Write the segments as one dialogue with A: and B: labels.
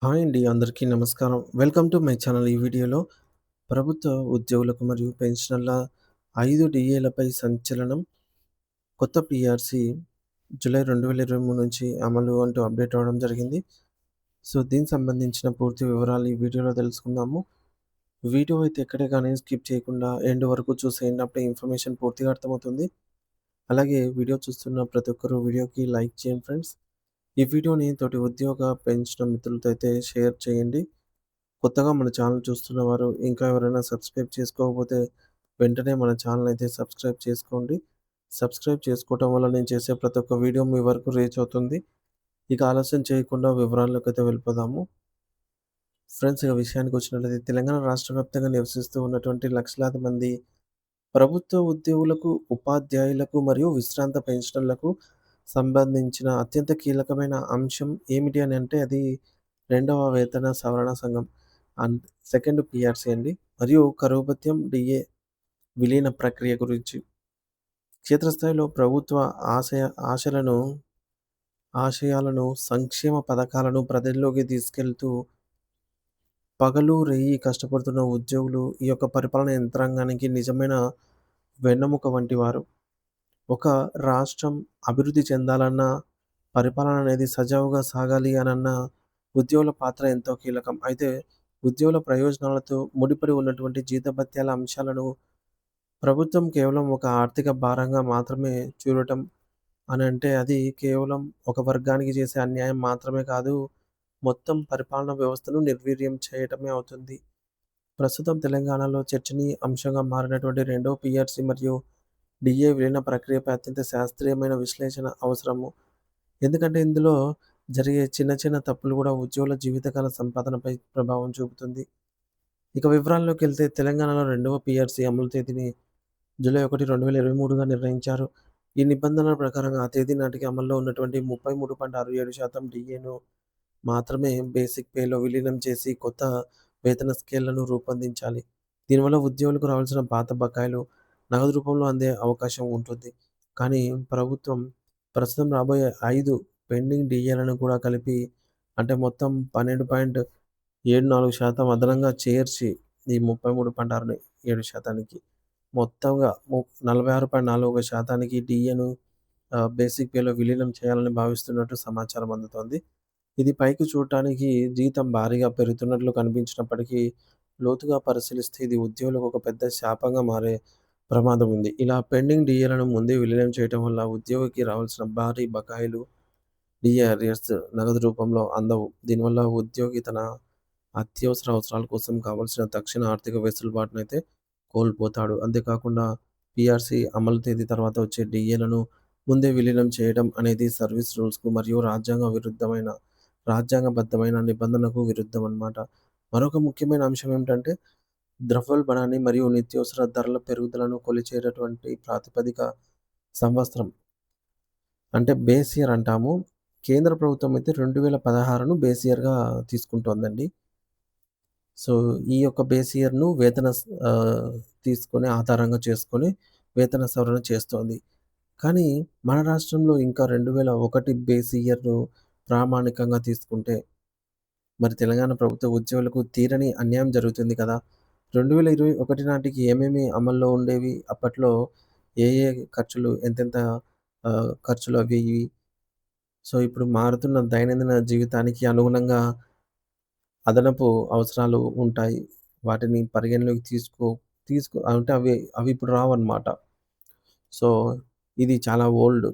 A: Hi అండి. అందరికీ నమస్కారం. Welcome to my channel. ఈ వీడియోలో ప్రభుత్వ ఉద్యోగులకు మరియు పెన్షనర్ల 5 డీఏలపై సంచలనం కొత్త పీఆర్సీ జూలై 2023 నుంచి అమలు అంటూ అప్డేట్ అవ్వడం జరిగింది. సో, దీనికి సంబంధించిన పూర్తి వివరాలు ఈ వీడియోలో తెలుసుకుందాము. వీడియో అయితే ఎక్కడే గాని స్కిప్ చేయకుండా ఎండ్ వరకు చూసేయండి. అప్పుడే ఇన్ఫర్మేషన్ పూర్తిగా అర్థమవుతుంది. అలాగే వీడియో చూస్తున్న ప్రతి ఒక్కరు వీడియోకి లైక్ చేయండి ఫ్రెండ్స్. ఈ వీడియోని తోటి ఉద్యోగ, పెన్షన్ మిత్రులతో అయితే షేర్ చేయండి. కొత్తగా మన ఛానల్ చూస్తున్నవారు ఇంకా ఎవరైనా సబ్స్క్రైబ్ చేసుకోకపోతే వెంటనే మన ఛానల్ అయితే సబ్స్క్రైబ్ చేసుకోండి. సబ్స్క్రైబ్ చేసుకోవటం వల్ల నేను చేసే ప్రతి ఒక్క వీడియో మీ వరకు రీచ్ అవుతుంది. ఇక ఆలస్యం చేయకుండా వివరాల్లోకైతే వెళ్ళిపోదాము. ఫ్రెండ్స్, ఇక విషయానికొచ్చినట్లయితే తెలంగాణ రాష్ట్ర వ్యాప్తంగా నివసిస్తూ ఉన్నటువంటి లక్షలాది మంది ప్రభుత్వ ఉద్యోగులకు, ఉపాధ్యాయులకు మరియు విశ్రాంత పెన్షనర్లకు సంబంధించిన అత్యంత కీలకమైన అంశం ఏమిటి అని అంటే అది రెండవ వేతన సవరణ సంఘం అండ్ సెకండ్ పీఆర్సీ అండి. మరియు కరువు భత్యం, డీఏ విలీన ప్రక్రియ గురించి. క్షేత్రస్థాయిలో ప్రభుత్వ ఆశయ ఆశలను ఆశయాలను, సంక్షేమ పథకాలను ప్రజల్లోకి తీసుకెళ్తూ పగలు, రెయ్యి కష్టపడుతున్న ఉద్యోగులు ఈ యొక్క పరిపాలన యంత్రాంగానికి నిజమైన వెన్నెముక వంటి వారు. ఒక రాష్ట్రం అభివృద్ధి చెందాలన్నా, పరిపాలన అనేది సజావుగా సాగాలి అనన్నా ఉద్యోగుల పాత్ర ఎంతో కీలకం. అయితే ఉద్యోగుల ప్రయోజనాలతో ముడిపడి ఉన్నటువంటి జీతభత్యాల అంశాలను ప్రభుత్వం కేవలం ఒక ఆర్థిక భారంగా మాత్రమే చూడటం అనంటే అది కేవలం ఒక వర్గానికి చేసే అన్యాయం మాత్రమే కాదు, మొత్తం పరిపాలనా వ్యవస్థను నిర్వీర్యం చేయటమే అవుతుంది. ప్రస్తుతం తెలంగాణలో చర్చనీయాంశంగా మారినటువంటి రెండో పీఆర్సీ మరియు డీఏ విలీన ప్రక్రియపై అత్యంత శాస్త్రీయమైన విశ్లేషణ అవసరము. ఎందుకంటే ఇందులో జరిగే చిన్న చిన్న తప్పులు కూడా ఉద్యోగుల జీవితకాల సంపాదనపై ప్రభావం చూపుతుంది. ఇక వివరాల్లోకెళ్తే తెలంగాణలో రెండవ పీఆర్సీ అమలు తేదీని జూలై 1, 2023గా నిర్ణయించారు. ఈ నిబంధనల ప్రకారంగా ఆ తేదీ నాటికి అమల్లో ఉన్నటువంటి 33.67% డీఏను మాత్రమే బేసిక్ పేలో విలీనం చేసి కొత్త వేతన స్కేళ్లను రూపొందించాలి. దీనివల్ల ఉద్యోగులకు రావాల్సిన పాత బకాయిలు నగదు రూపంలో అందే అవకాశం ఉంటుంది. కానీ ప్రభుత్వం ప్రస్తుతం రాబోయే 5 పెండింగ్ డీఏలను కూడా కలిపి అంటే మొత్తం 12.74% అదనంగా చేర్చి ఈ 33.67%కి మొత్తంగా 46.41%కి డీఏను బేసిక్ పేలో విలీనం చేయాలని భావిస్తున్నట్టు సమాచారం అందుతోంది. ఇది పైకి చూడటానికి జీతం భారీగా పెరుగుతున్నట్లు కనిపించినప్పటికీ, లోతుగా పరిశీలిస్తే ఇది ఉద్యోగులకు ఒక పెద్ద శాపంగా మారే ప్రమాదం ఉంది. ఇలా పెండింగ్ డీఏలను ముందే విలీనం చేయటం వల్ల ఉద్యోగికి రావాల్సిన భారీ బకాయిలు, డీఏ అరియర్స్ నగదు రూపంలో అందవు. దీనివల్ల ఉద్యోగి తన అత్యవసర అవసరాల కోసం కావాల్సిన తక్షణ ఆర్థిక వెసులుబాటునైతే కోల్పోతాడు. అంతేకాకుండా పీఆర్సీ అమలు తేదీ తర్వాత వచ్చే డీఏలను ముందే విలీనం చేయడం అనేది సర్వీస్ రూల్స్‌కు మరియు రాజ్యాంగబద్ధమైన నిబంధనకు విరుద్ధం అన్నమాట. మరొక ముఖ్యమైన అంశం ఏమిటంటే ద్రవ్యోల్బణాన్ని మరియు నిత్యావసర ధరల పెరుగుదలను కొలిచేటటువంటి ప్రాతిపదిక సంవత్సరం. అంటే బేస్ ఇయర్ అంటాము. కేంద్ర ప్రభుత్వం అయితే 2016ను బేస్ ఇయర్‌గా తీసుకుంటోందండి. సో, ఈ యొక్క బేస్ ఇయర్‌ను ఆహ్, తీసుకొని ఆధారంగా చేసుకొని వేతన సవరణ చేస్తోంది. కానీ మన రాష్ట్రంలో ఇంకా 2001 బేస్ ఇయర్‌ను ప్రామాణికంగా తీసుకుంటే మరి తెలంగాణ ప్రభుత్వ ఉద్యోగులకు తీరని అన్యాయం జరుగుతుంది కదా! 2021 నాటికి ఏమేమి అమల్లో ఉండేవి? అప్పట్లో ఏ ఏ ఖర్చులు ఎంతెంత ఖర్చులు అవి ఇవి. సో, ఇప్పుడు మారుతున్న దైనందిన జీవితానికి అనుగుణంగా అదనపు అవసరాలు ఉంటాయి. వాటిని పరిగణలోకి తీసుకో అంటే అవి అవి ఇప్పుడు రావన్నమాట. సో, ఇది చాలా ఓల్డ్.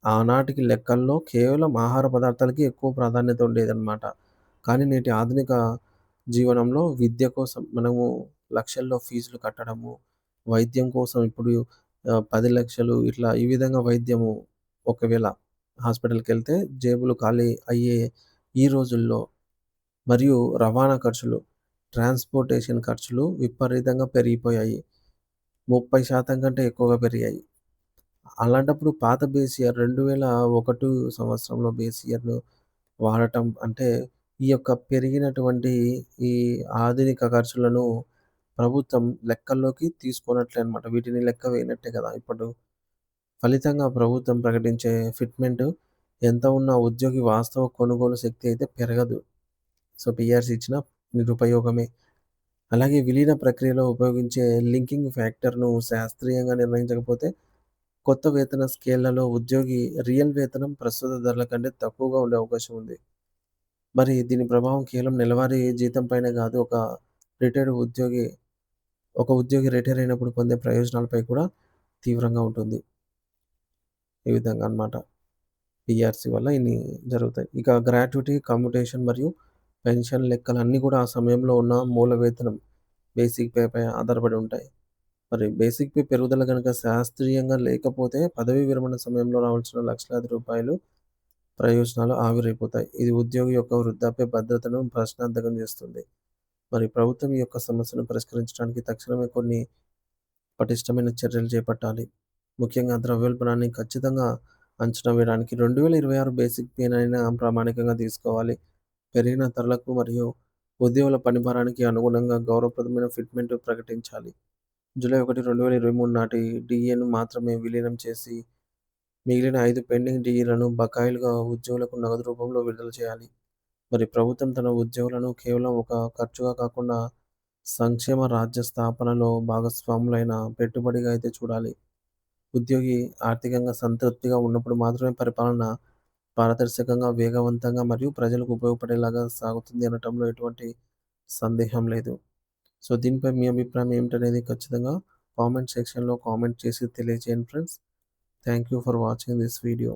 A: ఆనాటికి లెక్కల్లో కేవలం ఆహార పదార్థాలకి ఎక్కువ ప్రాధాన్యత ఉండేదన్నమాట. కానీ నేటి ఆధునిక జీవనంలో విద్య కోసం మనము లక్షల్లో ఫీజులు కట్టడము, వైద్యం కోసం ఇప్పుడు 10,00,000 ఇట్లా ఈ విధంగా వైద్యము ఒకవేళ హాస్పిటల్‌కెళ్తే జేబులు ఖాళీ అయ్యే ఈ రోజుల్లో మరియు రవాణా ఖర్చులు, ట్రాన్స్‌పోర్టేషన్ ఖర్చులు విపరీతంగా పెరిగిపోయాయి. 30% కంటే ఎక్కువగా పెరిగాయి. అలాంటప్పుడు పాత బేస్ ఇయర్ 2001 సంవత్సరంలో బేస్ ఇయర్‌ను వాడటం అంటే, ఈ యొక్క పెరిగినటువంటి ఈ ఆధునిక ఖర్చులను ప్రభుత్వం లెక్కల్లోకి తీసుకోనట్లే అన్నమాట. వీటిని లెక్క వేయనట్టే కదా! ఇప్పుడు ఫలితంగా ప్రభుత్వం ప్రకటించే ఫిట్‌మెంట్ ఎంత ఉన్నా ఉద్యోగి వాస్తవ కొనుగోలు శక్తి అయితే పెరగదు. సో, పీఆర్‌సీ ఇచ్చినా నిరుపయోగమే. అలాగే విలీన ప్రక్రియలో ఉపయోగించే లింకింగ్ ఫ్యాక్టర్‌ను శాస్త్రీయంగా నిర్వహించకపోతే కొత్త వేతన స్కేళ్లలో ఉద్యోగి రియల్ వేతనం ప్రస్తుత ధరల కంటే తక్కువగా ఉండే అవకాశం ఉంది. మరి దీని ప్రభావం కేవలం నెలవారీ జీతం పైనే గాదు. రిటైర్డ్ ఉద్యోగి ఉద్యోగి రిటైర్ అయినప్పుడు పొందే ప్రయోజనాలపై కూడా తీవ్రంగా ఉంటుంది. ఈ విధంగా అన్నమాట. పీఆర్‌సీ వల్ల ఇన్ని జరుగుతాయి. ఇక గ్రాట్యుటీ, కమ్యుటేషన్ మరియు పెన్షన్ లెక్కలన్నీ కూడా ఆ సమయంలో ఉన్న మూల వేతనం బేసిక్ పేపై ఆధారపడి ఉంటాయి. మరి బేసిక్ పే పెరుగుదల గనుక శాస్త్రీయంగా లేకపోతే పదవీ విరమణ సమయంలో రావాల్సిన లక్షలాది రూపాయలు ప్రయోజనాలు ఆవిరైపోతాయి. ఇది ఉద్యోగి యొక్క వృద్ధాప్య భద్రతను ప్రశ్నార్థకం చేస్తుంది. మరి ప్రభుత్వం ఈ యొక్క సమస్యను పరిష్కరించడానికి తక్షణమే కొన్ని పటిష్టమైన చర్యలు చేపట్టాలి. ముఖ్యంగా ద్రవ్యోల్బణాన్ని ఖచ్చితంగా అంచనా వేయడానికి 2026 బేసిక్ పేనైనా ప్రామాణికంగా తీసుకోవాలి. పెరిగిన ధరలకు మరియు ఉద్యోగుల పనిభారానికి అనుగుణంగా గౌరవప్రదమైన ఫిట్‌మెంట్ ప్రకటించాలి. జూలై 1, 2023 నాటి డీఏను మాత్రమే విలీనం చేసి, మిగిలిన 5 పెండింగ్ డీఏలను బకాయిలుగా ఉద్యోగులకు నగదు రూపంలో విడుదల చేయాలి. మరి ప్రభుత్వం తన ఉద్యోగులను కేవలం ఒక ఖర్చుగా కాకుండా సంక్షేమ రాజ్య స్థాపనలో భాగస్వాములైన పెట్టుబడిగా అయితే చూడాలి. ఉద్యోగి ఆర్థికంగా సంతృప్తిగా ఉన్నప్పుడు మాత్రమే పరిపాలన పారదర్శకంగా, వేగవంతంగా మరియు ప్రజలకు ఉపయోగపడేలాగా సాగుతుంది అనటంలో ఎటువంటి సందేహం లేదు. సో, దీనిపై మీ అభిప్రాయం ఏమిటనేది ఖచ్చితంగా కామెంట్ సెక్షన్‌లో కామెంట్ చేసి తెలియజేయండి friends. Thank you for watching this video.